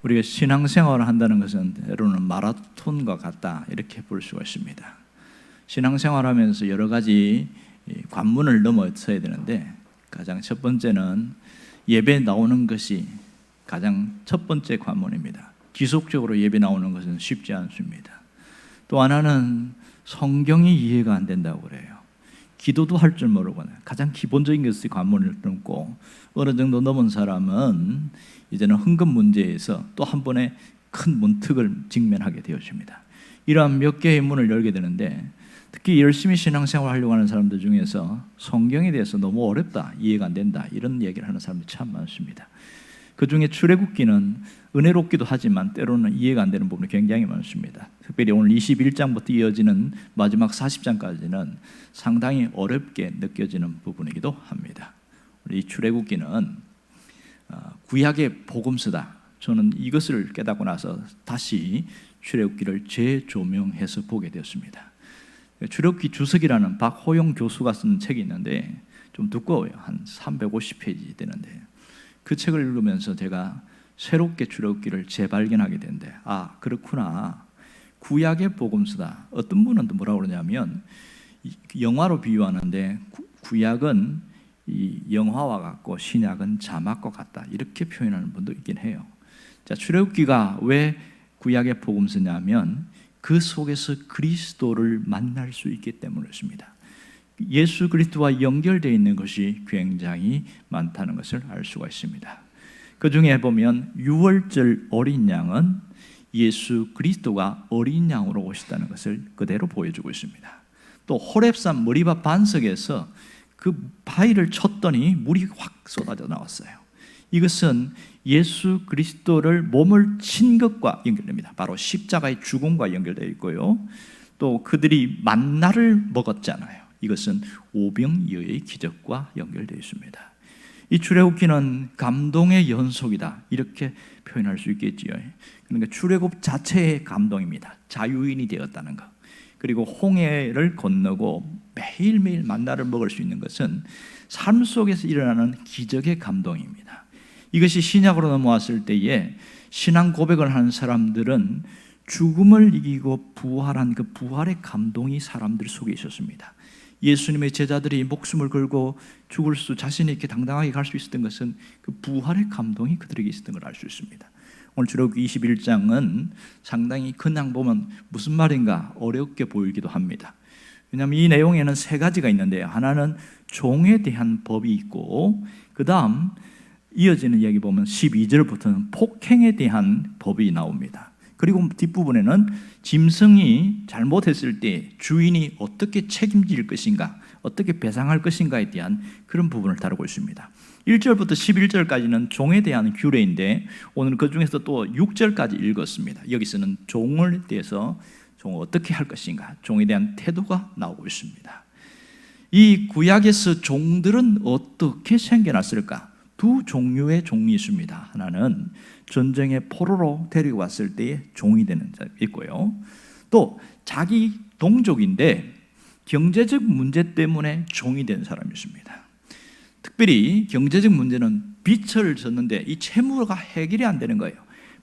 우리가 신앙생활을 한다는 것은 때로는 마라톤과 같다, 이렇게 볼 수가 있습니다. 신앙생활하면서 여러 가지 관문을 넘어서야 되는데, 가장 첫 번째는 예배 나오는 것이 가장 첫 번째 관문입니다. 지속적으로 예배 나오는 것은 쉽지 않습니다. 또 하나는 성경이 이해가 안 된다고 그래요. 기도도 할 줄 모르고 가장 기본적인 것이 관문을 넘고, 어느 정도 넘은 사람은 이제는 흥금 문제에서 또 한 번의 큰 문턱을 직면하게 되어집니다. 이러한 몇 개의 문을 열게 되는데, 특히 열심히 신앙생활 하려고 하는 사람들 중에서 성경에 대해서 너무 어렵다, 이해가 안 된다, 이런 얘기를 하는 사람들이 참 많습니다. 그 중에 출애굽기는 은혜롭기도 하지만 때로는 이해가 안 되는 부분이 굉장히 많습니다. 특별히 오늘 21장부터 이어지는 마지막 40장까지는 상당히 어렵게 느껴지는 부분이기도 합니다. 이 출애굽기는 구약의 복음서다. 저는 이것을 깨닫고 나서 다시 출애굽기를 재조명해서 보게 되었습니다. 출애굽기 주석이라는 박호영 교수가 쓴 책이 있는데 좀 두꺼워요. 한 350페이지 되는데, 그 책을 읽으면서 제가 새롭게 출애굽기를 재발견하게 된대. 아, 그렇구나. 구약의 복음서다. 어떤 분은 또 뭐라고 그러냐면, 영화로 비유하는데 구약은 이 영화와 같고 신약은 자막과 같다, 이렇게 표현하는 분도 있긴 해요. 자, 출애굽기가 왜 구약의 복음서냐면 그 속에서 그리스도를 만날 수 있기 때문이었습니다. 예수 그리스도와 연결되어 있는 것이 굉장히 많다는 것을 알 수가 있습니다. 그 중에 보면 유월절 어린 양은 예수 그리스도가 어린 양으로 오셨다는 것을 그대로 보여주고 있습니다. 또 호렙산 머리밭 반석에서 그 바위를 쳤더니 물이 확 쏟아져 나왔어요. 이것은 예수 그리스도를 몸을 친 것과 연결됩니다. 바로 십자가의 죽음과 연결되어 있고요. 또 그들이 만나를 먹었잖아요. 이것은 오병이어의 기적과 연결되어 있습니다. 이 출애굽기는 감동의 연속이다, 이렇게 표현할 수 있겠지요. 그러니까 출애굽 자체의 감동입니다. 자유인이 되었다는 것, 그리고 홍해를 건너고 매일매일 만나를 먹을 수 있는 것은 삶 속에서 일어나는 기적의 감동입니다. 이것이 신약으로 넘어왔을 때에 신앙 고백을 하는 사람들은 죽음을 이기고 부활한 그 부활의 감동이 사람들 속에 있었습니다. 예수님의 제자들이 목숨을 걸고 죽을 수 자신 있게 당당하게 갈 수 있었던 것은 그 부활의 감동이 그들에게 있었던 걸 알 수 있습니다. 오늘 출애굽기 21장은 상당히 그냥 보면 무슨 말인가 어렵게 보이기도 합니다. 왜냐하면 이 내용에는 세 가지가 있는데요. 하나는 종에 대한 법이 있고, 그 다음 이어지는 이야기 보면 12절부터는 폭행에 대한 법이 나옵니다. 그리고 뒷부분에는 짐승이 잘못했을 때 주인이 어떻게 책임질 것인가, 어떻게 배상할 것인가에 대한 그런 부분을 다루고 있습니다. 1절부터 11절까지는 종에 대한 규례인데, 오늘 그 중에서 또 6절까지 읽었습니다. 여기서는 종을 대해서 종을 어떻게 할 것인가, 종에 대한 태도가 나오고 있습니다. 이 구약에서 종들은 어떻게 생겨났을까? 두 종류의 종이 있습니다. 하나는 전쟁의 포로로 데리고 왔을 때의 종이 되는 자 있고요. 또 자기 동족인데 경제적 문제 때문에 종이 된 사람이 있습니다. 특별히 경제적 문제는 빚을 졌는데 이 채무가 해결이 안 되는 거예요.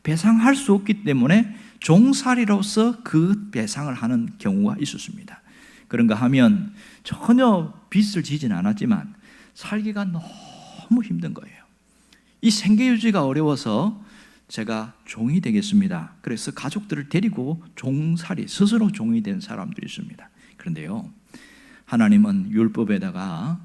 배상할 수 없기 때문에 종살이로서 그 배상을 하는 경우가 있었습니다. 그런가 하면 전혀 빚을 지진 않았지만 살기가 너무 힘든 거예요. 이 생계유지가 어려워서 제가 종이 되겠습니다. 그래서 가족들을 데리고 종살이, 스스로 종이 된 사람들이 있습니다. 그런데요, 하나님은 율법에다가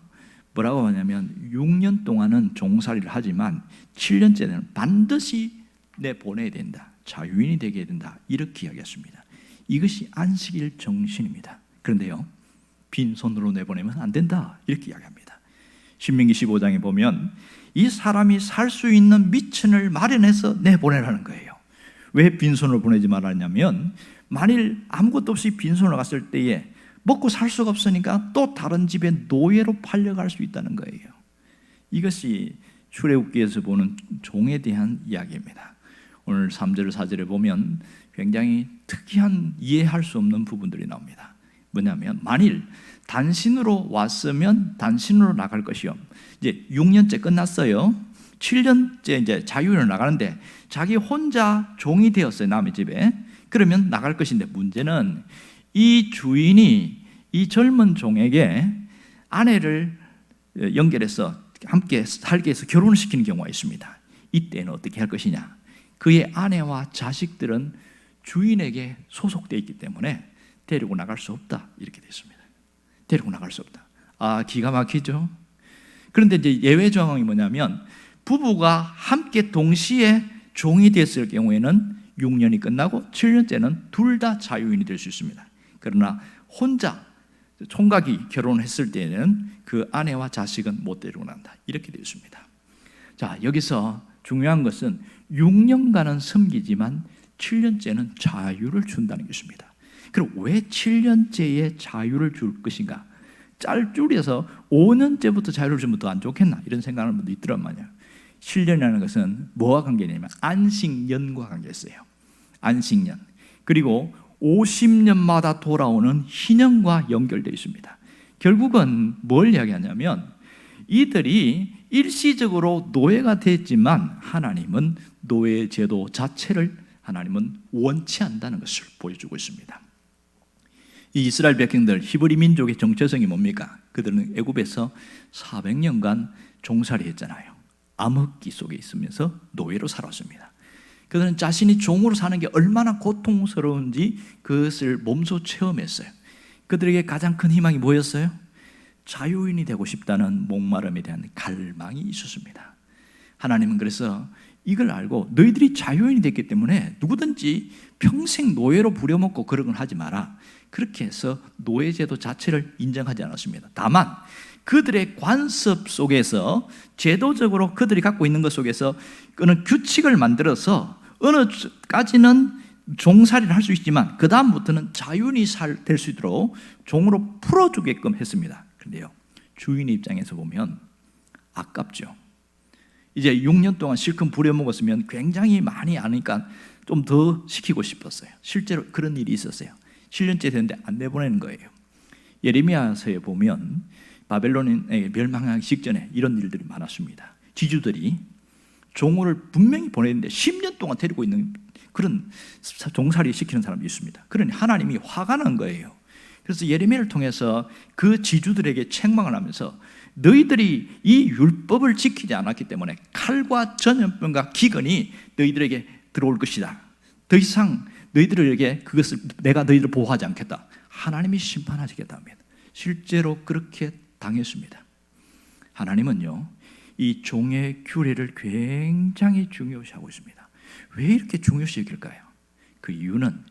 뭐라고 하냐면 6년 동안은 종살이를 하지만 7년째는 반드시 내보내야 된다, 자유인이 되게 해야 된다, 이렇게 이야기했습니다. 이것이 안식일 정신입니다. 그런데요, 빈손으로 내보내면 안 된다, 이렇게 이야기합니다. 신명기 15장에 보면 이 사람이 살 수 있는 미천을 마련해서 내보내라는 거예요. 왜 빈손으로 보내지 말았냐면, 만일 아무것도 없이 빈손으로 갔을 때에 먹고 살 수가 없으니까 또 다른 집에 노예로 팔려갈 수 있다는 거예요. 이것이 출애굽기에서 보는 종에 대한 이야기입니다. 오늘 3절 4절에 보면 굉장히 특이한 이해할 수 없는 부분들이 나옵니다. 뭐냐면, 만일 단신으로 왔으면 단신으로 나갈 것이요, 이제 6년째 끝났어요. 7년째 이제 자유인을 나가는데 자기 혼자 종이 되었어요, 남의 집에. 그러면 나갈 것인데 문제는 이 주인이 이 젊은 종에게 아내를 연결해서 함께 살게 해서 결혼을 시키는 경우가 있습니다. 이때는 어떻게 할 것이냐? 그의 아내와 자식들은 주인에게 소속되어 있기 때문에 데리고 나갈 수 없다, 이렇게 됐습니다. 데리고 나갈 수 없다. 아, 기가 막히죠? 그런데 이제 예외 조항이 뭐냐면 부부가 함께 동시에 종이 됐을 경우에는 6년이 끝나고 7년째는 둘 다 자유인이 될 수 있습니다. 그러나 혼자 총각이 결혼했을 때는 그 아내와 자식은 못 데리고 난다, 이렇게 되어 있습니다. 자, 여기서 중요한 것은 6년간은 섬기지만 7년째는 자유를 준다는 것입니다. 그럼 왜 7년째에 자유를 줄 것인가? 짤줄여서 5년째부터 자유를 주면 더 안 좋겠나, 이런 생각하는 분도 있더란 말이에요. 7년이라는 것은 뭐와 관계냐면 안식년과 관계했어요. 안식년. 그리고 50년마다 돌아오는 희년과 연결되어 있습니다. 결국은 뭘 이야기하냐면 이들이 일시적으로 노예가 됐지만 하나님은 노예 제도 자체를 하나님은 원치 않는다는 것을 보여주고 있습니다. 이 이스라엘 백성들, 히브리 민족의 정체성이 뭡니까? 그들은 애굽에서 400년간 종살이 했잖아요. 암흑기 속에 있으면서 노예로 살았습니다. 그들은 자신이 종으로 사는 게 얼마나 고통스러운지 그것을 몸소 체험했어요. 그들에게 가장 큰 희망이 뭐였어요? 자유인이 되고 싶다는 목마름에 대한 갈망이 있었습니다. 하나님은 그래서 이걸 알고 너희들이 자유인이 됐기 때문에 누구든지 평생 노예로 부려먹고 그런 건 하지 마라, 그렇게 해서 노예제도 자체를 인정하지 않았습니다. 다만 그들의 관습 속에서 제도적으로 그들이 갖고 있는 것 속에서 그런 규칙을 만들어서 어느까지는 종살이를 할 수 있지만 그 다음부터는 자유인이 될 수 있도록 종으로 풀어주게끔 했습니다. 그런데요, 주인의 입장에서 보면 아깝죠. 이제 6년 동안 실컷 부려먹었으면 굉장히 많이 아니까 좀 더 시키고 싶었어요. 실제로 그런 일이 있었어요. 7년째 됐는데 안 내보내는 거예요. 예레미야서에 보면 바벨론에 멸망하기 직전에 이런 일들이 많았습니다. 지주들이 종을 분명히 보냈는데 10년 동안 데리고 있는 그런 종살이 시키는 사람이 있습니다. 그러니 하나님이 화가 난 거예요. 그래서 예레미야를 통해서 그 지주들에게 책망을 하면서 너희들이 이 율법을 지키지 않았기 때문에 칼과 전염병과 기근이 너희들에게 들어올 것이다. 더 이상 너희들에게 그것을 내가 너희들을 보호하지 않겠다. 하나님이 심판하시겠다 합니다. 실제로 그렇게 당했습니다. 하나님은요, 이 종의 규례를 굉장히 중요시하고 있습니다. 왜 이렇게 중요시 여길까요? 그 이유는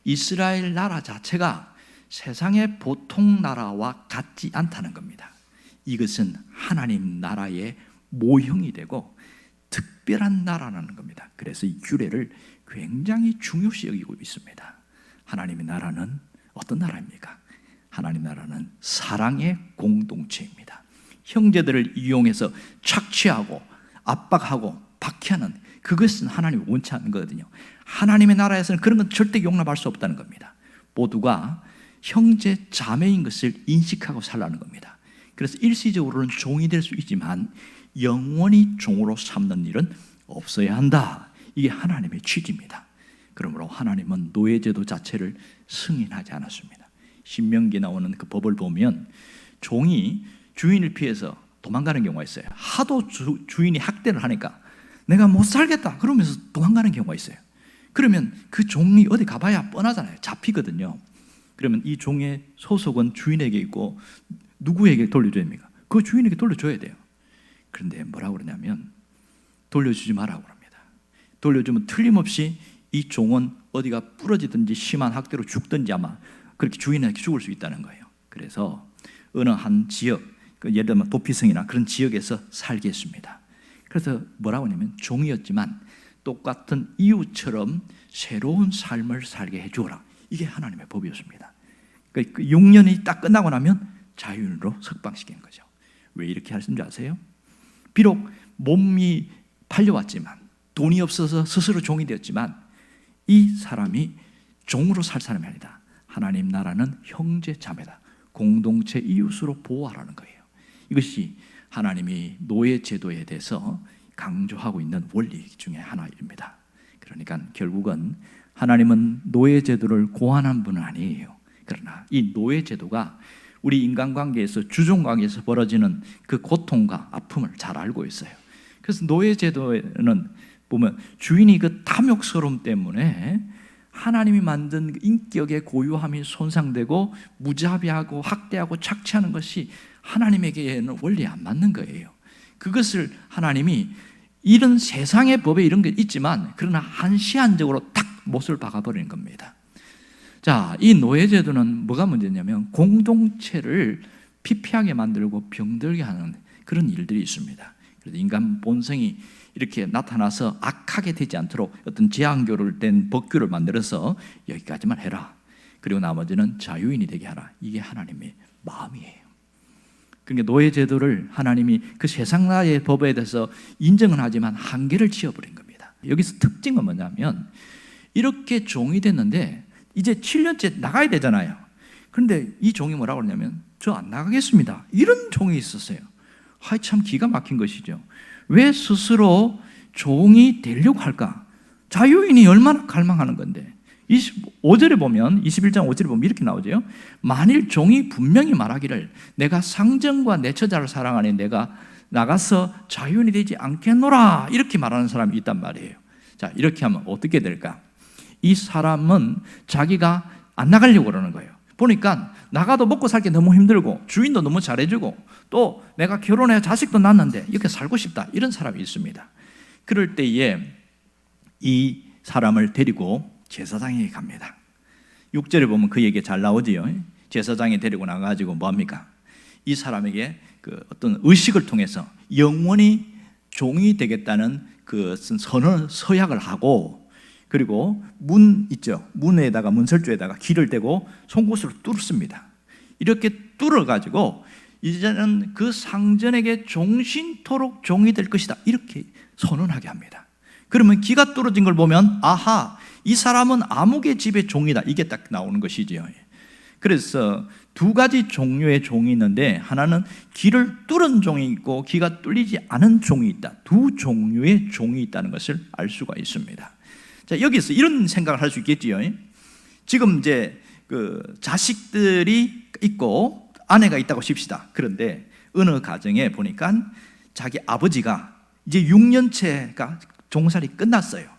이스라엘 나라 자체가 세상의 보통 나라와 같지 않다는 겁니다. 이것은 하나님 나라의 모형이 되고 특별한 나라라는 겁니다. 그래서 이 규례를 굉장히 중요시 여기고 있습니다. 하나님의 나라는 어떤 나라입니까? 하나님 나라는 사랑의 공동체입니다. 형제들을 이용해서 착취하고 압박하고 박해하는 그것은 하나님이 원치 않는 거거든요. 하나님의 나라에서는 그런 건 절대 용납할 수 없다는 겁니다. 모두가 형제 자매인 것을 인식하고 살라는 겁니다. 그래서 일시적으로는 종이 될 수 있지만 영원히 종으로 삼는 일은 없어야 한다. 이게 하나님의 취지입니다. 그러므로 하나님은 노예제도 자체를 승인하지 않았습니다. 신명기에 나오는 그 법을 보면 종이 주인을 피해서 도망가는 경우가 있어요. 하도 주인이 학대를 하니까 내가 못 살겠다 그러면서 도망가는 경우가 있어요. 그러면 그 종이 어디 가봐야 뻔하잖아요. 잡히거든요. 그러면 이 종의 소속은 주인에게 있고 누구에게 돌려줘야 됩니까? 그 주인에게 돌려줘야 돼요. 그런데 뭐라고 그러냐면 돌려주지 말라고 합니다. 돌려주면 틀림없이 이 종은 어디가 부러지든지 심한 학대로 죽든지 아마 그렇게 주인에게 죽을 수 있다는 거예요. 그래서 어느 한 지역, 예를 들면 도피성이나 그런 지역에서 살게 했습니다. 그래서 뭐라고 하냐면 종이었지만 똑같은 이웃처럼 새로운 삶을 살게 해주어라. 이게 하나님의 법이었습니다. 그러니까 6년이 딱 끝나고 나면 자유인으로 석방시킨 거죠. 왜 이렇게 하신 줄 아세요? 비록 몸이 팔려왔지만 돈이 없어서 스스로 종이 되었지만 이 사람이 종으로 살 사람이 아니다. 하나님 나라는 형제 자매다. 공동체 이웃으로 보호하라는 거예요. 이것이 하나님이 노예 제도에 대해서 강조하고 있는 원리 중에 하나입니다. 그러니까 결국은 하나님은 노예 제도를 고안한 분은 아니에요. 그러나 이 노예 제도가 우리 인간관계에서 주종관계에서 벌어지는 그 고통과 아픔을 잘 알고 있어요. 그래서 노예 제도에는 보면 주인이 그 탐욕스러움 때문에 하나님이 만든 인격의 고유함이 손상되고 무자비하고 학대하고 착취하는 것이 하나님에게는 원리에 안 맞는 거예요. 그것을 하나님이 이런 세상의 법에 이런 게 있지만 그러나 한시한적으로 딱 못을 박아버리는 겁니다. 자, 이 노예제도는 뭐가 문제냐면 공동체를 피폐하게 만들고 병들게 하는 그런 일들이 있습니다. 그래서 인간 본성이 이렇게 나타나서 악하게 되지 않도록 어떤 제한교를 된 법규를 만들어서 여기까지만 해라. 그리고 나머지는 자유인이 되게 하라. 이게 하나님의 마음이에요. 그러니까 노예제도를 하나님이 그 세상 나라의 법에 대해서 인정은 하지만 한계를 지어버린 겁니다. 여기서 특징은 뭐냐면 이렇게 종이 됐는데 이제 7년째 나가야 되잖아요. 그런데 이 종이 뭐라고 그러냐면 저 안 나가겠습니다. 이런 종이 있었어요. 하이 참 기가 막힌 것이죠. 왜 스스로 종이 되려고 할까? 자유인이 얼마나 갈망하는 건데 5절에 보면 21장 5절에 보면 이렇게 나오죠. 만일 종이 분명히 말하기를 내가 상전과 내 처자를 사랑하니 내가 나가서 자유인이 되지 않겠노라 이렇게 말하는 사람이 있단 말이에요. 자, 이렇게 하면 어떻게 될까? 이 사람은 자기가 안 나가려고 그러는 거예요. 보니까 나가도 먹고 살기 너무 힘들고 주인도 너무 잘해주고 또 내가 결혼해 자식도 낳았는데 이렇게 살고 싶다 이런 사람이 있습니다. 그럴 때에 이 사람을 데리고 제사장에게 갑니다. 6절에 보면 그 얘기 잘 나오지요. 제사장에 데리고 나가가지고 뭐합니까? 이 사람에게 그 어떤 의식을 통해서 영원히 종이 되겠다는 그 서약을 하고 그리고 문 있죠. 문에다가 문설주에다가 기를 대고 송곳으로 뚫습니다. 이렇게 뚫어가지고 이제는 그 상전에게 종신토록 종이 될 것이다. 이렇게 선언하게 합니다. 그러면 기가 뚫어진 걸 보면 아하, 이 사람은 아무개 집의 종이다. 이게 딱 나오는 것이지요. 그래서 두 가지 종류의 종이 있는데 하나는 기를 뚫은 종이 있고 기가 뚫리지 않은 종이 있다. 두 종류의 종이 있다는 것을 알 수가 있습니다. 자, 여기서 이런 생각을 할 수 있겠지요. 지금 이제 그 자식들이 있고 아내가 있다고 칩시다. 그런데 어느 가정에 보니까 자기 아버지가 이제 6년째가 종살이 끝났어요.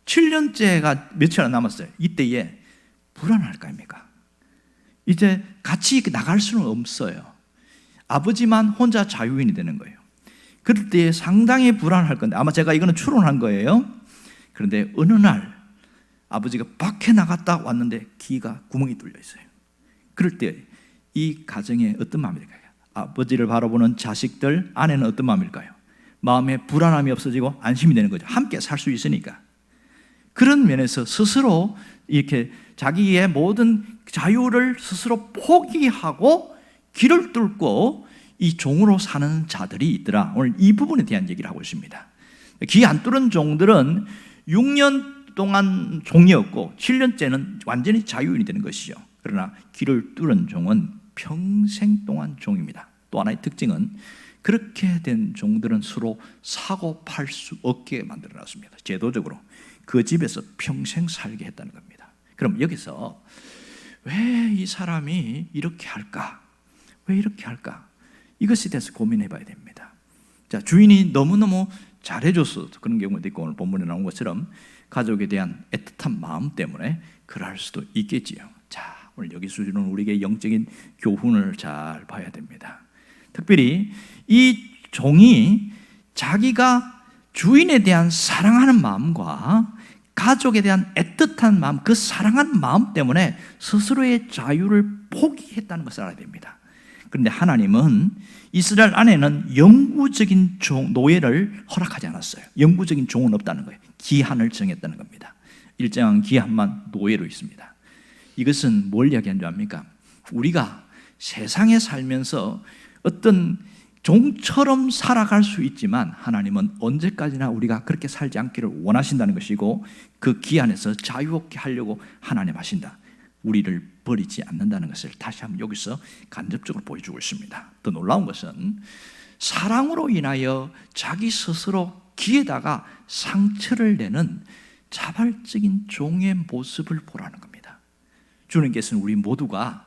7년째가 며칠 안 남았어요. 이때에 불안할 거 아닙니까? 이제 같이 나갈 수는 없어요. 아버지만 혼자 자유인이 되는 거예요. 그럴 때 상당히 불안할 건데 아마 제가 이거는 추론한 거예요. 그런데 어느 날 아버지가 밖에 나갔다 왔는데 귀가 구멍이 뚫려 있어요. 그럴 때 이 가정에 어떤 마음일까요? 아버지를 바라보는 자식들, 아내는 어떤 마음일까요? 마음에 불안함이 없어지고 안심이 되는 거죠. 함께 살 수 있으니까. 그런 면에서 스스로 이렇게 자기의 모든 자유를 스스로 포기하고 길을 뚫고 이 종으로 사는 자들이 있더라. 오늘 이 부분에 대한 얘기를 하고 있습니다. 기 안 뚫은 종들은 6년 동안 종이었고 7년째는 완전히 자유인이 되는 것이죠. 그러나 길을 뚫은 종은 평생 동안 종입니다. 또 하나의 특징은 그렇게 된 종들은 서로 사고 팔 수 없게 만들어놨습니다. 제도적으로 그 집에서 평생 살게 했다는 겁니다. 그럼 여기서 왜 이 사람이 이렇게 할까? 왜 이렇게 할까? 이것에 대해서 고민해 봐야 됩니다. 자, 주인이 너무너무 잘해줘서 그런 경우도 있고 오늘 본문에 나온 것처럼 가족에 대한 애틋한 마음 때문에 그럴 수도 있겠지요. 자, 오늘 여기 수준은 우리에게 영적인 교훈을 잘 봐야 됩니다. 특별히 이 종이 자기가 주인에 대한 사랑하는 마음과 가족에 대한 애틋한 마음, 그 사랑하는 마음 때문에 스스로의 자유를 포기했다는 것을 알아야 됩니다. 그런데 하나님은 이스라엘 안에는 영구적인 노예를 허락하지 않았어요. 영구적인 종은 없다는 거예요. 기한을 정했다는 겁니다. 일정한 기한만 노예로 있습니다. 이것은 뭘 이야기하는 줄 압니까? 우리가 세상에 살면서 어떤 종처럼 살아갈 수 있지만 하나님은 언제까지나 우리가 그렇게 살지 않기를 원하신다는 것이고 그 기한에서 자유롭게 하려고 하나님 하신다. 우리를 버리지 않는다는 것을 다시 한번 여기서 간접적으로 보여주고 있습니다. 더 놀라운 것은 사랑으로 인하여 자기 스스로 귀에다가 상처를 내는 자발적인 종의 모습을 보라는 겁니다. 주님께서는 우리 모두가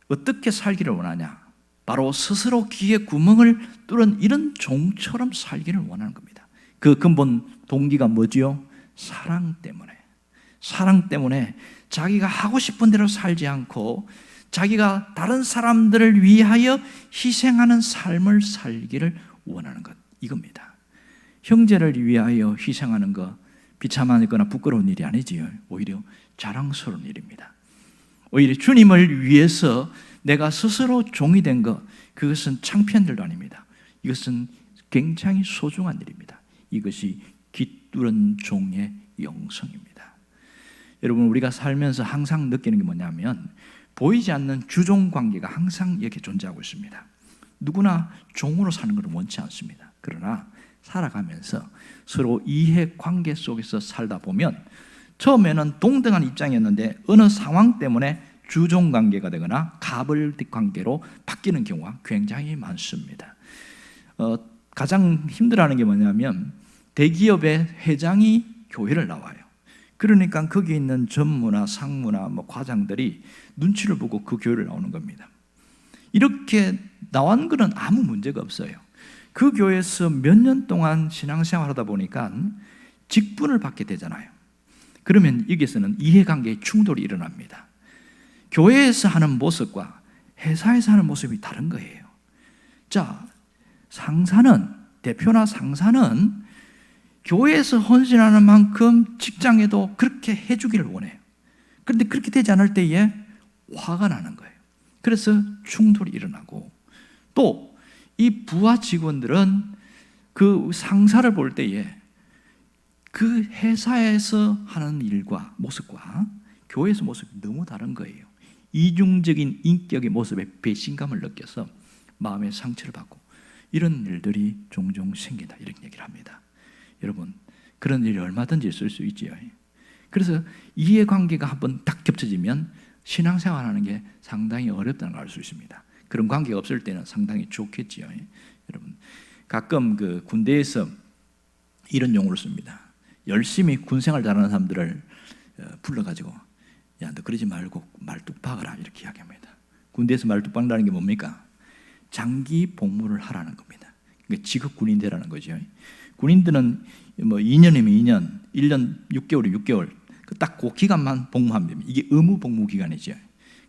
어떻게 살기를 원하냐? 바로 스스로 귀에 구멍을 뚫은 이런 종처럼 살기를 원하는 겁니다. 그 근본 동기가 뭐지요? 사랑 때문에. 사랑 때문에 자기가 하고 싶은 대로 살지 않고 자기가 다른 사람들을 위하여 희생하는 삶을 살기를 원하는 것, 이겁니다. 형제를 위하여 희생하는 것 비참하거나 부끄러운 일이 아니지요. 오히려 자랑스러운 일입니다. 오히려 주님을 위해서 내가 스스로 종이 된 것, 그것은 창피한 일도 아닙니다. 이것은 굉장히 소중한 일입니다. 이것이 귀뚫은 종의 영성입니다. 여러분, 우리가 살면서 항상 느끼는 게 뭐냐면 보이지 않는 주종 관계가 항상 이렇게 존재하고 있습니다. 누구나 종으로 사는 것을 원치 않습니다. 그러나 살아가면서 서로 이해 관계 속에서 살다 보면 처음에는 동등한 입장이었는데 어느 상황 때문에 주종 관계가 되거나 가벌 관계로 바뀌는 경우가 굉장히 많습니다. 가장 힘들어하는 게 뭐냐면 대기업의 회장이 교회를 나와요. 그러니까 거기 있는 전무나 상무나 과장들이 눈치를 보고 그 교회를 나오는 겁니다. 이렇게 나온 거는 아무 문제가 없어요. 그 교회에서 몇 년 동안 신앙생활 하다 보니까 직분을 받게 되잖아요. 그러면 여기서는 이해관계의 충돌이 일어납니다. 교회에서 하는 모습과 회사에서 하는 모습이 다른 거예요. 자, 대표나 상사는 교회에서 헌신하는 만큼 직장에도 그렇게 해주기를 원해요. 그런데 그렇게 되지 않을 때에 화가 나는 거예요. 그래서 충돌이 일어나고, 또 이 부하 직원들은 그 상사를 볼 때에 그 회사에서 하는 일과 모습과 교회에서 모습이 너무 다른 거예요. 이중적인 인격의 모습에 배신감을 느껴서 마음의 상처를 받고 이런 일들이 종종 생긴다, 이런 얘기를 합니다. 여러분, 그런 일이 얼마든지 있을 수 있지요. 그래서 이해관계가 한번 딱 겹쳐지면 신앙생활하는 게 상당히 어렵다는 걸 알 수 있습니다. 그런 관계가 없을 때는 상당히 좋겠지요. 여러분, 가끔 그 군대에서 이런 용어를 씁니다. 열심히 군생활 잘하는 사람들을 불러가지고 야, 너 그러지 말고 말뚝 박아라, 이렇게 이야기합니다. 군대에서 말뚝 박는다는 게 뭡니까? 장기 복무를 하라는 겁니다. 그러니까 직업 군인 되라는 거죠. 군인들은 2년이면 2년, 1년 6개월이 6개월, 딱 그 기간만 복무하면 됩니다. 이게 의무 복무 기간이죠.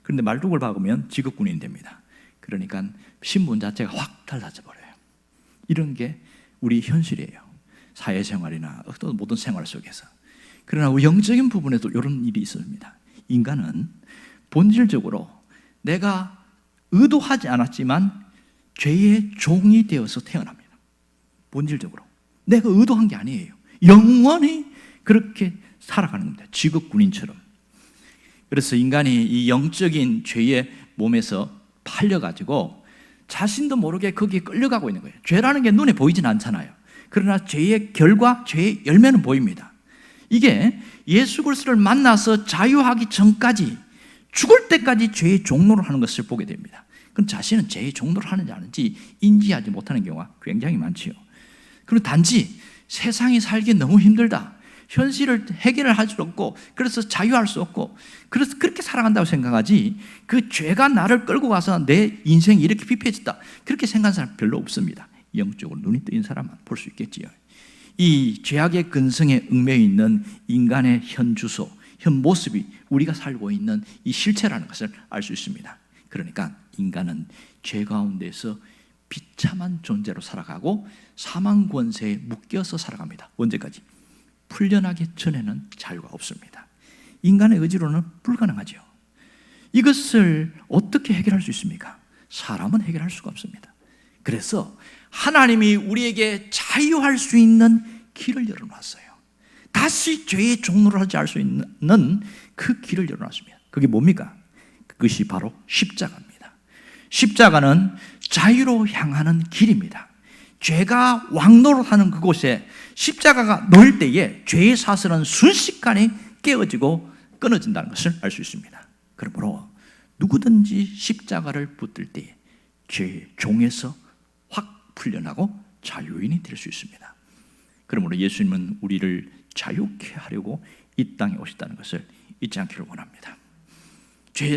그런데 말뚝을 박으면 직업 군인 됩니다. 그러니까 신분 자체가 확 달라져 버려요. 이런 게 우리 현실이에요. 사회생활이나 어떤 모든 생활 속에서. 그러나 영적인 부분에도 이런 일이 있습니다. 인간은 본질적으로 내가 의도하지 않았지만 죄의 종이 되어서 태어납니다. 본질적으로 내가 의도한 게 아니에요. 영원히 그렇게 살아가는 겁니다. 직업 군인처럼. 그래서 인간이 이 영적인 죄의 몸에서 팔려가지고 자신도 모르게 거기에 끌려가고 있는 거예요. 죄라는 게 눈에 보이진 않잖아요. 그러나 죄의 결과, 죄의 열매는 보입니다. 이게 예수 그리스도를 만나서 자유하기 전까지, 죽을 때까지 죄의 종로를 하는 것을 보게 됩니다. 그럼 자신은 죄의 종로를 하는지 아닌지 인지하지 못하는 경우가 굉장히 많지요. 그리고 단지 세상이 살기 너무 힘들다, 현실을 해결을 할 수 없고 그래서 자유할 수 없고 그래서 그렇게 살아간다고 생각하지, 그 죄가 나를 끌고 가서 내 인생이 이렇게 피폐해졌다, 그렇게 생각하는 사람 별로 없습니다. 영적으로 눈이 뜨인 사람만 볼 수 있겠지요. 이 죄악의 근성에 얽매여 있는 인간의 현 주소, 현 모습이 우리가 살고 있는 이 실체라는 것을 알 수 있습니다. 그러니까 인간은 죄 가운데서 비참한 존재로 살아가고 사망 권세에 묶여서 살아갑니다. 언제까지? 풀려나기 전에는 자유가 없습니다. 인간의 의지로는 불가능하죠. 이것을 어떻게 해결할 수 있습니까? 사람은 해결할 수가 없습니다. 그래서 하나님이 우리에게 자유할 수 있는 길을 열어놨어요. 다시 죄의 종로를 하지 않을 수 있는 그 길을 열어놨습니다. 그게 뭡니까? 그것이 바로 십자가입니다. 십자가는 자유로 향하는 길입니다. 죄가 왕노릇하는 그곳에 십자가가 놓일 때에 죄의 사슬은 순식간에 깨어지고 끊어진다는 것을 알 수 있습니다. 그러므로 누구든지 십자가를 붙들 때에 죄의 종에서 확 풀려나고 자유인이 될 수 있습니다. 그러므로 예수님은 우리를 자유케 하려고 이 땅에 오셨다는 것을 잊지 않기를 원합니다.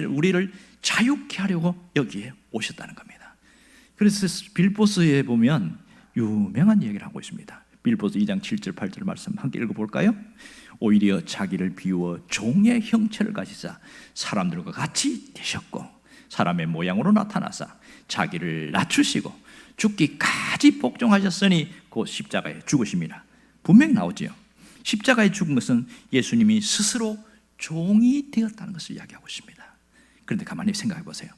우리를 자유케 하려고 여기에 오셨다는 겁니다. 그래서 빌보스에 보면 유명한 얘기를 하고 있습니다. 빌보스 2장 7절 8절 말씀 함께 읽어볼까요? 오히려 자기를 비우어 종의 형체를 가지사 사람들과 같이 되셨고 사람의 모양으로 나타나사 자기를 낮추시고 죽기까지 복종하셨으니 곧 십자가에 죽으심이라. 분명히 나오지요. 십자가에 죽은 것은 예수님이 스스로 종이 되었다는 것을 이야기하고 있습니다. 그런데 가만히 생각해 보세요.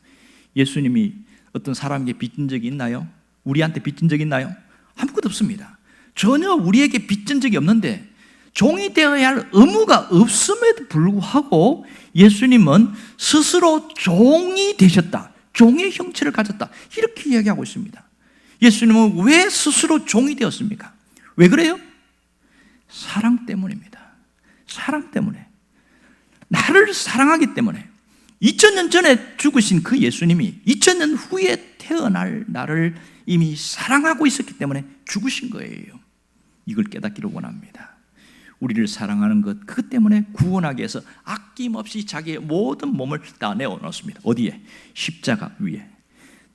예수님이 어떤 사람에게 빚진 적이 있나요? 우리한테 빚진 적이 있나요? 아무것도 없습니다. 전혀 우리에게 빚진 적이 없는데 종이 되어야 할 의무가 없음에도 불구하고 예수님은 스스로 종이 되셨다. 종의 형체를 가졌다. 이렇게 이야기하고 있습니다. 예수님은 왜 스스로 종이 되었습니까? 왜 그래요? 사랑 때문입니다. 사랑 때문에. 나를 사랑하기 때문에. 2000년 전에 죽으신 그 예수님이 2000년 후에 태어날 나를 이미 사랑하고 있었기 때문에 죽으신 거예요. 이걸 깨닫기를 원합니다. 우리를 사랑하는 것, 그것 때문에 구원하기 위해서 아낌없이 자기의 모든 몸을 다 내어놓습니다. 어디에? 십자가 위에.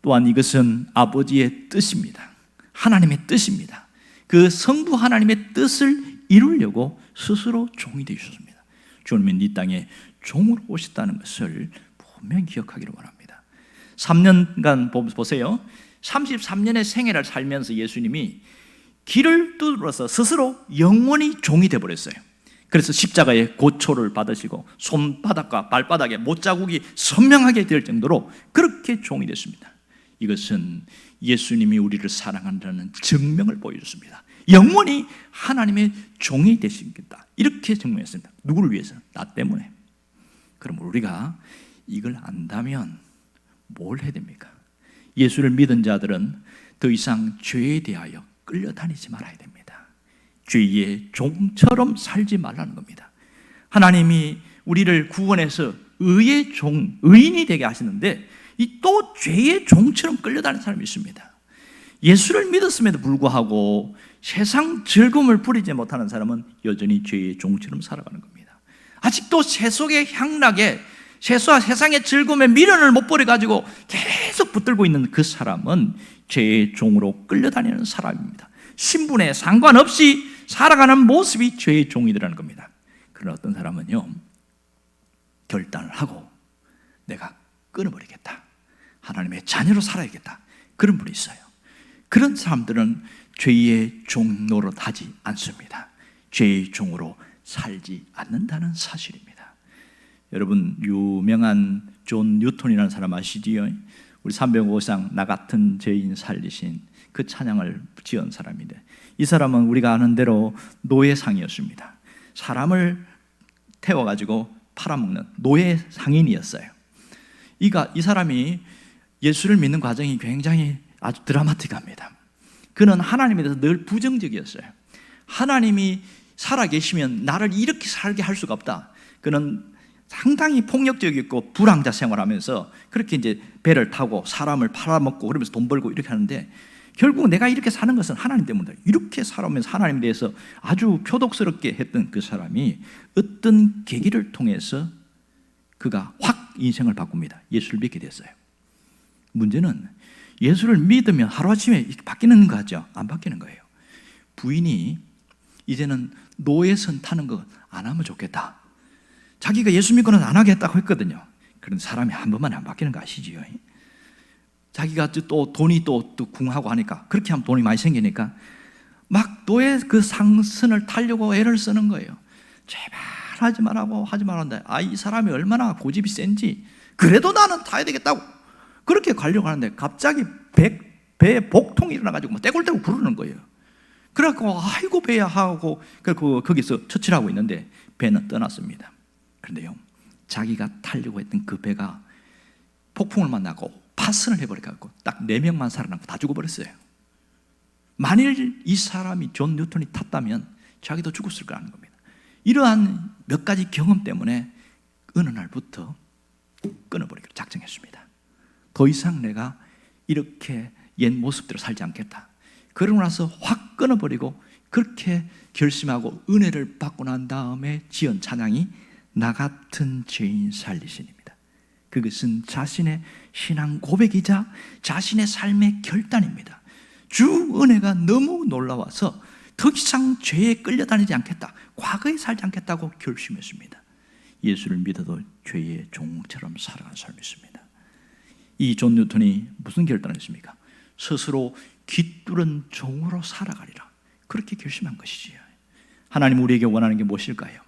또한 이것은 아버지의 뜻입니다. 하나님의 뜻입니다. 그 성부 하나님의 뜻을 이루려고 스스로 종이 되셨습니다. 주님은 이 땅에 종으로 오셨다는 것을 분명히 기억하기를 원합니다. 3년간 보세요. 33년의 생애를 살면서 예수님이 길을 뚫어서 스스로 영원히 종이 되어버렸어요. 그래서 십자가에 고초를 받으시고 손바닥과 발바닥에 못자국이 선명하게 될 정도로 그렇게 종이 됐습니다. 이것은 예수님이 우리를 사랑한다는 증명을 보여줬습니다. 영원히 하나님의 종이 되시겠다, 이렇게 증명했습니다. 누구를 위해서? 나 때문에. 그럼 우리가 이걸 안다면 뭘 해야 됩니까? 예수를 믿은 자들은 더 이상 죄에 대하여 끌려다니지 말아야 됩니다. 죄의 종처럼 살지 말라는 겁니다. 하나님이 우리를 구원해서 의의 종, 의인이 되게 하시는데 이 또 죄의 종처럼 끌려다니는 사람이 있습니다. 예수를 믿었음에도 불구하고 세상 즐거움을 부리지 못하는 사람은 여전히 죄의 종처럼 살아가는 겁니다. 아직도 세속의 향락에 세상의 즐거움에 미련을 못 버려가지고 계속 붙들고 있는 그 사람은 죄의 종으로 끌려다니는 사람입니다. 신분에 상관없이 살아가는 모습이 죄의 종이라는 겁니다. 그러나 어떤 사람은요, 결단을 하고 내가 끊어버리겠다, 하나님의 자녀로 살아야겠다, 그런 분이 있어요. 그런 사람들은 죄의 종 노릇하지 않습니다. 죄의 종으로 살지 않는다는 사실입니다. 여러분, 유명한 존 뉴턴이라는 사람 아시지요? 우리 305상 나 같은 죄인 살리신 그 찬양을 지은 사람인데, 이 사람은 우리가 아는 대로 노예상이었습니다. 사람을 태워가지고 팔아먹는 노예 상인이었어요. 이 사람이 예수를 믿는 과정이 굉장히 아주 드라마틱합니다. 그는 하나님에 대해서 늘 부정적이었어요. 하나님이 살아계시면 나를 이렇게 살게 할 수가 없다. 그는 상당히 폭력적이고 불황자 생활하면서 그렇게 이제 배를 타고 사람을 팔아먹고 그러면서 돈 벌고 이렇게 하는데, 결국 내가 이렇게 사는 것은 하나님 때문이다, 이렇게 살아오면서 하나님에 대해서 아주 표독스럽게 했던 그 사람이 어떤 계기를 통해서 그가 확 인생을 바꿉니다. 예수를 믿게 됐어요. 문제는 예수를 믿으면 하루아침에 바뀌는 거 같죠? 안 바뀌는 거예요. 부인이 이제는 노예선 타는 거 안 하면 좋겠다, 자기가 예수 믿고는 안 하겠다고 했거든요. 그런데 사람이 한 번만에 안 바뀌는 거 아시지요? 자기가 또 돈이 또 궁하고 하니까, 그렇게 하면 돈이 많이 생기니까 막 노예 그 상선을 타려고 애를 쓰는 거예요. 제발 하지 말라고 하지 말란다. 이 사람이 얼마나 고집이 센지, 그래도 나는 타야 되겠다고 그렇게 가려고 하는데 갑자기 배에 복통이 일어나가지고 떼굴떼굴 부르는 거예요. 그래갖고 아이고 배야 하고 거기서 처치를 하고 있는데 배는 떠났습니다. 그런데요, 자기가 타려고 했던 그 배가 폭풍을 만나고 파선을 해버려갖고 딱 4명만 살아남고 다 죽어버렸어요. 만일 이 사람이 존 뉴턴이 탔다면 자기도 죽었을 거라는 겁니다. 이러한 몇 가지 경험 때문에 어느 날부터 끊어버리기로 작정했습니다. 더 이상 내가 이렇게 옛 모습대로 살지 않겠다. 그러고 나서 확 끊어버리고 그렇게 결심하고 은혜를 받고 난 다음에 지은 찬양이 나 같은 죄인 살리신입니다. 그것은 자신의 신앙 고백이자 자신의 삶의 결단입니다. 주 은혜가 너무 놀라워서 더 이상 죄에 끌려다니지 않겠다, 과거에 살지 않겠다고 결심했습니다. 예수를 믿어도 죄의 종처럼 살아간 삶이었습니다. 이 존 뉴턴이 무슨 결단을 했습니까? 스스로 깃뚫은 종으로 살아가리라, 그렇게 결심한 것이지요. 하나님 우리에게 원하는 게 무엇일까요?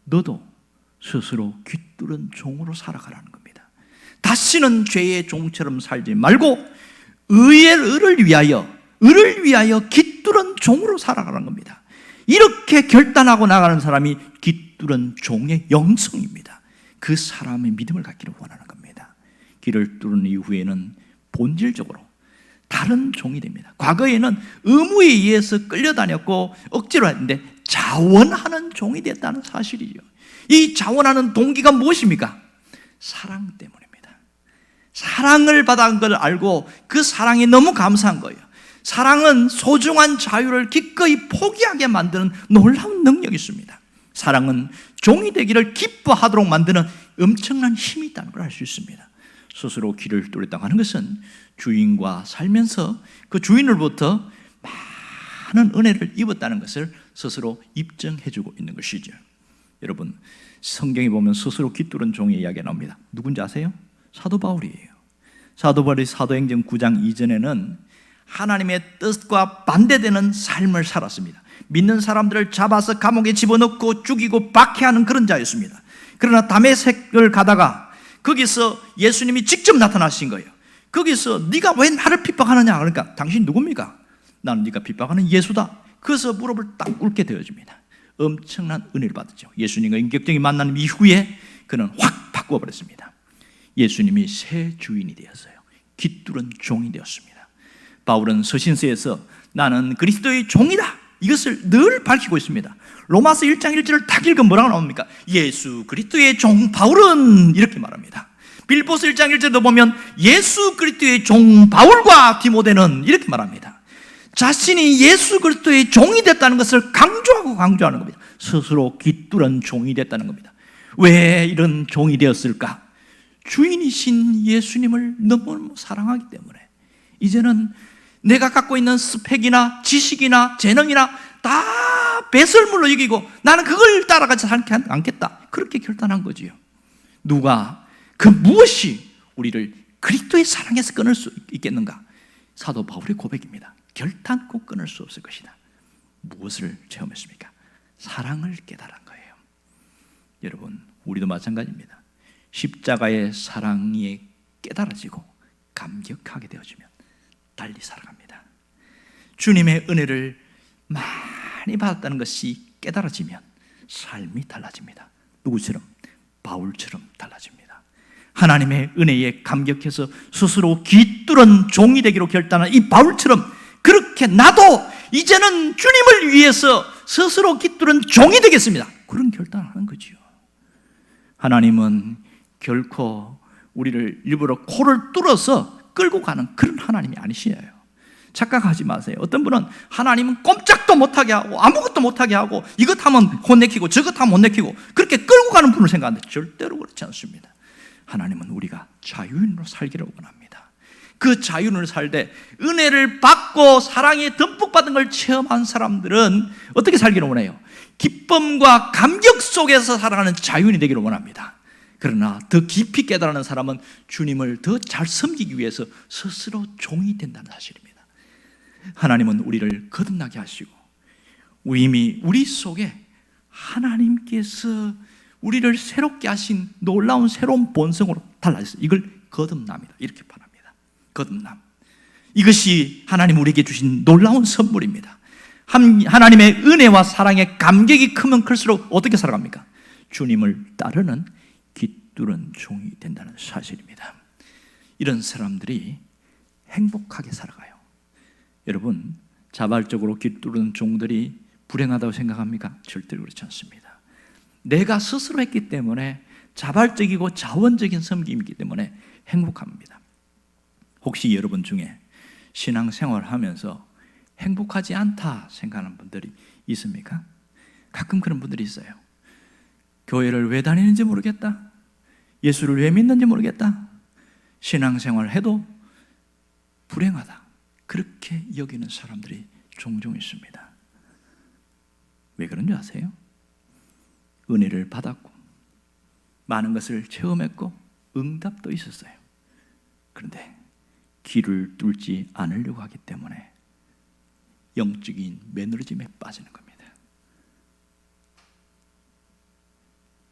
너도 스스로 깃뚫은 종으로 살아가라는 겁니다. 다시는 죄의 종처럼 살지 말고 의를 위하여 깃뚫은 종으로 살아가는 겁니다. 이렇게 결단하고 나가는 사람이 깃뚫은 종의 영성입니다. 그 사람의 믿음을 갖기를 원하는 겁니다. 길을 뚫은 이후에는 본질적으로 다른 종이 됩니다. 과거에는 의무에 의해서 끌려다녔고 억지로 했는데 자원하는 종이 됐다는 사실이죠. 이 자원하는 동기가 무엇입니까? 사랑 때문입니다. 사랑을 받은 걸 알고 그 사랑이 너무 감사한 거예요. 사랑은 소중한 자유를 기꺼이 포기하게 만드는 놀라운 능력이 있습니다. 사랑은 종이 되기를 기뻐하도록 만드는 엄청난 힘이 있다는 걸 알 수 있습니다. 스스로 길을 뚫었다고 하는 것은 주인과 살면서 그 주인으로부터 많은 은혜를 입었다는 것을 스스로 입증해주고 있는 것이죠. 여러분, 성경에 보면 스스로 깃뚫은 종의 이야기가 나옵니다. 누군지 아세요? 사도 바울이에요. 사도 바울이 사도행전 9장 이전에는 하나님의 뜻과 반대되는 삶을 살았습니다. 믿는 사람들을 잡아서 감옥에 집어넣고 죽이고 박해하는 그런 자였습니다. 그러나 다메섹을 가다가 거기서 예수님이 직접 나타나신 거예요. 거기서 네가 왜 나를 핍박하느냐, 그러니까 당신 누굽니까? 나는 네가 핍박하는 예수다. 그래서 무릎을 딱 꿇게 되어집니다. 엄청난 은혜를 받았죠. 예수님과 인격적인 만남 이후에 그는 확 바꿔버렸습니다. 예수님이 새 주인이 되었어요. 깃뚫은 종이 되었습니다. 바울은 서신서에서 나는 그리스도의 종이다, 이것을 늘 밝히고 있습니다. 로마서 1장 1절을 딱 읽으면 뭐라고 나옵니까? 예수 그리스도의 종 바울은 이렇게 말합니다. 빌보스 1장 1절도 보면 예수 그리스도의 종 바울과 디모데는 이렇게 말합니다. 자신이 예수 그리스도의 종이 됐다는 것을 강조하는 겁니다. 스스로 깃뚫은 종이 됐다는 겁니다. 왜 이런 종이 되었을까? 주인이신 예수님을 너무 사랑하기 때문에 이제는 내가 갖고 있는 스펙이나 지식이나 재능이나 다 배설물로 여기고 나는 그걸 따라가지 않겠다, 그렇게 결단한 거지요. 누가 그 무엇이 우리를 그리스도의 사랑에서 끊을 수 있겠는가? 사도 바울의 고백입니다. 결단코 끊을 수 없을 것이다. 무엇을 체험했습니까? 사랑을 깨달은 거예요. 여러분, 우리도 마찬가지입니다. 십자가의 사랑이 깨달아지고 감격하게 되어지면 달리 살아갑니다. 주님의 은혜를 많이 받았다는 것이 깨달아지면 삶이 달라집니다. 누구처럼? 바울처럼 달라집니다. 하나님의 은혜에 감격해서 스스로 깃뚫은 종이 되기로 결단한 이 바울처럼 그렇게 나도 이제는 주님을 위해서 스스로 깃뚫은 종이 되겠습니다, 그런 결단을 하는 거죠. 하나님은 결코 우리를 일부러 코를 뚫어서 끌고 가는 그런 하나님이 아니시에요. 착각하지 마세요. 어떤 분은 하나님은 꼼짝도 못하게 하고 아무것도 못하게 하고 이것 하면 혼내키고 저것 하면 혼내키고 그렇게 끌고 가는 분을 생각하는데 절대로 그렇지 않습니다. 하나님은 우리가 자유인으로 살기를 원합니다. 그 자유인으로 살되 은혜를 받고 사랑에 듬뿍 받은 걸 체험한 사람들은 어떻게 살기를 원해요? 기쁨과 감격 속에서 살아가는 자유인이 되기를 원합니다. 그러나 더 깊이 깨달는 사람은 주님을 더 잘 섬기기 위해서 스스로 종이 된다는 사실입니다. 하나님은 우리를 거듭나게 하시고 이미 우리 속에 하나님께서 우리를 새롭게 하신 놀라운 새로운 본성으로 달라졌어요. 이걸 거듭남이다, 이렇게 말합니다. 거듭남, 이것이 하나님 우리에게 주신 놀라운 선물입니다. 하나님의 은혜와 사랑의 감격이 크면 클수록 어떻게 살아갑니까? 주님을 따르는 깃뚫은 종이 된다는 사실입니다. 이런 사람들이 행복하게 살아가요. 여러분, 자발적으로 깃뚫은 종들이 불행하다고 생각합니까? 절대로 그렇지 않습니다. 내가 스스로 했기 때문에 자발적이고 자원적인 섬김이기 때문에 행복합니다. 혹시 여러분 중에 신앙생활을 하면서 행복하지 않다 생각하는 분들이 있습니까? 가끔 그런 분들이 있어요. 교회를 왜 다니는지 모르겠다. 예수를 왜 믿는지 모르겠다. 신앙생활 해도 불행하다. 그렇게 여기는 사람들이 종종 있습니다. 왜 그런 줄 아세요? 은혜를 받았고 많은 것을 체험했고 응답도 있었어요. 그런데 길을 뚫지 않으려고 하기 때문에 영적인 매너리즘에 빠지는 겁니다.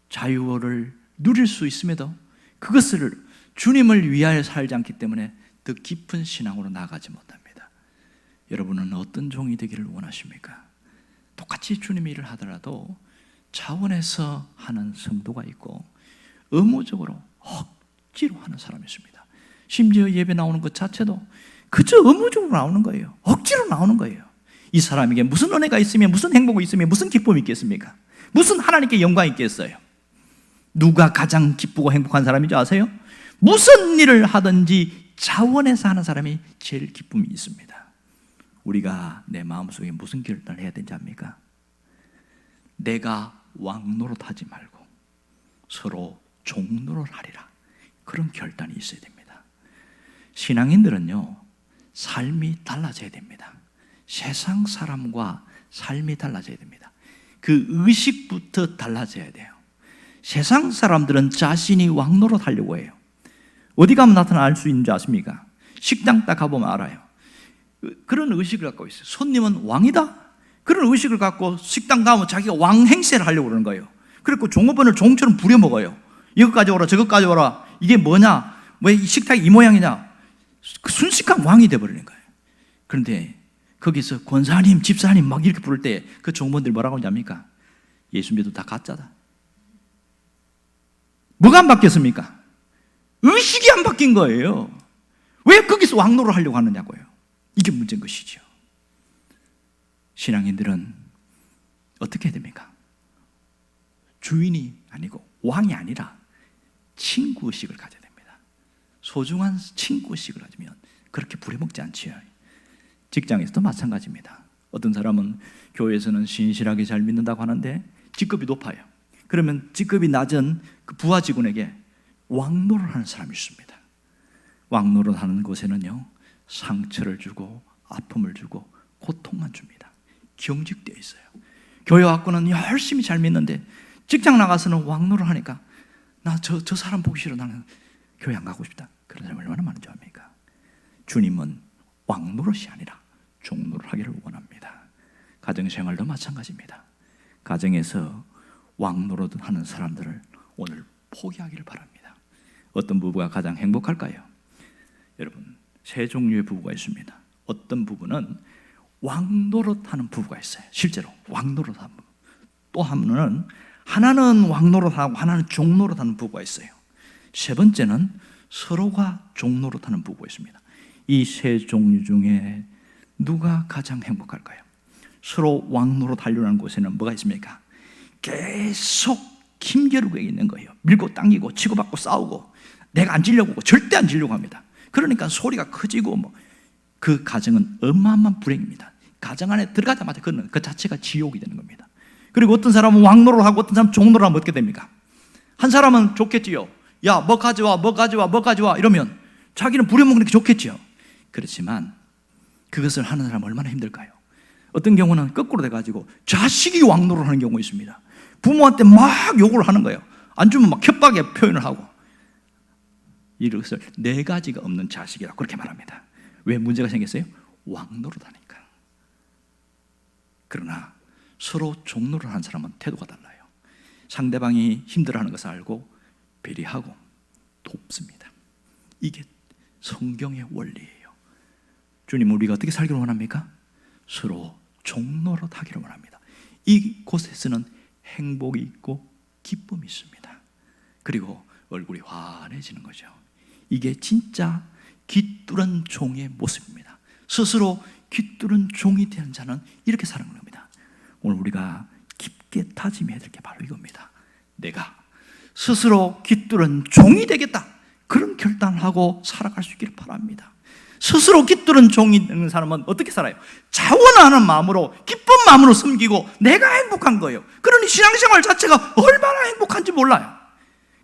자유를 누릴 수 있음에도 그것을 주님을 위하여 살지 않기 때문에 더 깊은 신앙으로 나가지 못합니다. 여러분은 어떤 종이 되기를 원하십니까? 똑같이 주님 일을 하더라도 차원에서 하는 성도가 있고 의무적으로 억지로 하는 사람이 있습니다. 심지어 예배 나오는 것 자체도 그저 의무적으로 나오는 거예요. 억지로 나오는 거예요. 이 사람에게 무슨 은혜가 있으면, 무슨 행복이 있으면, 무슨 기쁨이 있겠습니까? 무슨 하나님께 영광이 있겠어요? 누가 가장 기쁘고 행복한 사람인지 아세요? 무슨 일을 하든지 차원에서 하는 사람이 제일 기쁨이 있습니다. 우리가 내 마음속에 무슨 결단을 해야 되는지 압니까? 내가 왕노릇하지 말고 서로 종노릇하리라. 그런 결단이 있어야 됩니다. 신앙인들은요, 삶이 달라져야 됩니다. 세상 사람과 삶이 달라져야 됩니다. 그 의식부터 달라져야 돼요. 세상 사람들은 자신이 왕노릇 하려고 해요. 어디 가면 나타날 수 있는지 아십니까? 식당 딱 가보면 알아요. 그런 의식을 갖고 있어요. 손님은 왕이다? 그런 의식을 갖고 식당 가면 자기가 왕 행세를 하려고 그러는 거예요. 그리고 종업원을 종처럼 부려먹어요. 이것 가져오라, 저것 가져오라. 이게 뭐냐? 왜 이 식탁이 이 모양이냐? 순식간 왕이 돼버리는 거예요. 그런데 거기서 권사님, 집사님 막 이렇게 부를 때 그 종업원들이 뭐라고 하냐니까? 예수 믿어도 다 가짜다. 뭐가 안 바뀌었습니까? 의식이 안 바뀐 거예요. 왜 거기서 왕노를 하려고 하느냐고요. 이게 문제인 것이죠. 신앙인들은 어떻게 해야 됩니까? 주인이 아니고 왕이 아니라 친구의식을 가져야 됩니다. 소중한 친구의식을 가지면 그렇게 부려먹지 않지요. 직장에서도 마찬가지입니다. 어떤 사람은 교회에서는 신실하게 잘 믿는다고 하는데 직급이 높아요. 그러면 직급이 낮은 그 부하 직원에게 왕노를 하는 사람이 있습니다. 왕노를 하는 곳에는요, 상처를 주고 아픔을 주고 고통만 줍니다. 경직되어 있어요. 교회 와서는 열심히 잘 믿는데 직장 나가서는 왕노를 하니까 나 저 사람 보기 싫어. 나는 교회 안 가고 싶다. 그런 사람이 얼마나 많은지 압니까? 주님은 왕노릇이 아니라 종노릇 하기를 원합니다. 가정생활도 마찬가지입니다. 가정에서 왕노릇 하는 사람들을 오늘 포기하기를 바랍니다. 어떤 부부가 가장 행복할까요? 여러분, 세 종류의 부부가 있습니다. 어떤 부부는 왕노릇하는 부부가 있어요. 실제로 왕노릇하는 부부. 또 하나는 왕노릇하고 하나는 종노릇하는 부부가 있어요. 세 번째는 서로가 종노릇하는 부부가 있습니다. 이 세 종류 중에 누가 가장 행복할까요? 서로 왕노릇 하려는 곳에는 뭐가 있습니까? 계속 힘겨루고 있는 거예요. 밀고 당기고 치고받고 싸우고 내가 안 지려고 하고 절대 안 지려고 합니다. 그러니까 소리가 커지고 그 가정은 어마어마한 불행입니다. 가정 안에 들어가자마자 그 자체가 지옥이 되는 겁니다. 그리고 어떤 사람은 왕노릇 하고 어떤 사람은 종노릇 하면 어떻게 됩니까? 한 사람은 좋겠지요. 야, 뭐 가져와, 뭐 가져와, 뭐 가져와 이러면 자기는 부려먹는 게 좋겠지요. 그렇지만 그것을 하는 사람은 얼마나 힘들까요? 어떤 경우는 거꾸로 돼가지고 자식이 왕노릇 하는 경우가 있습니다. 부모한테 막 욕을 하는 거예요. 안 주면 막 협박의 표현을 하고. 이것을 네 가지가 없는 자식이라고 그렇게 말합니다. 왜 문제가 생겼어요? 왕노릇하니까. 그러나 서로 종노릇하는 사람은 태도가 달라요. 상대방이 힘들어하는 것을 알고 배려하고 돕습니다. 이게 성경의 원리예요. 주님, 우리가 어떻게 살기를 원합니까? 서로 종노릇하기를 원합니다. 이곳에서는 행복이 있고 기쁨이 있습니다. 그리고 얼굴이 환해지는 거죠. 이게 진짜 귀뚜란 종의 모습입니다. 스스로 귀뚜란 종이 되는 자는 이렇게 사는 겁니다. 오늘 우리가 깊게 다짐해야 될 게 바로 이겁니다. 내가 스스로 귀뚜란 종이 되겠다. 그런 결단을 하고 살아갈 수 있기를 바랍니다. 스스로 깃들은 종이 되는 사람은 어떻게 살아요? 자원하는 마음으로, 기쁜 마음으로 섬기고 내가 행복한 거예요. 그러니 신앙생활 자체가 얼마나 행복한지 몰라요.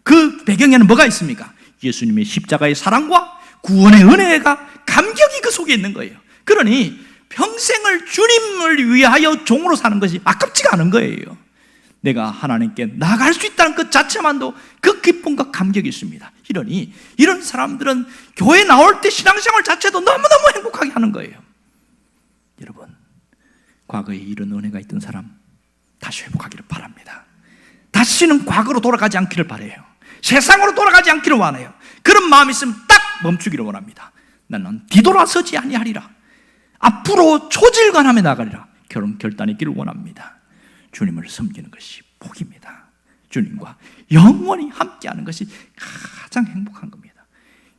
그 배경에는 뭐가 있습니까? 예수님의 십자가의 사랑과 구원의 은혜가, 감격이 그 속에 있는 거예요. 그러니 평생을 주님을 위하여 종으로 사는 것이 아깝지가 않은 거예요. 내가 하나님께 나아갈 수 있다는 것 자체만도 그 기쁨과 감격이 있습니다. 이러니 이런 사람들은 교회 나올 때 신앙생활 자체도 너무너무 행복하게 하는 거예요. 여러분, 과거에 이런 은혜가 있던 사람 다시 회복하기를 바랍니다. 다시는 과거로 돌아가지 않기를 바라요. 세상으로 돌아가지 않기를 원해요. 그런 마음이 있으면 딱 멈추기를 원합니다. 나는 뒤돌아서지 아니하리라. 앞으로 초질관하며 나가리라. 결혼 결단이 있기를 원합니다. 주님을 섬기는 것이 복입니다. 주님과 영원히 함께하는 것이 가장 행복한 겁니다.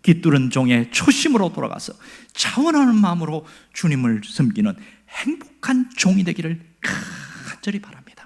깃들은 종의 초심으로 돌아가서 자원하는 마음으로 주님을 섬기는 행복한 종이 되기를 간절히 바랍니다.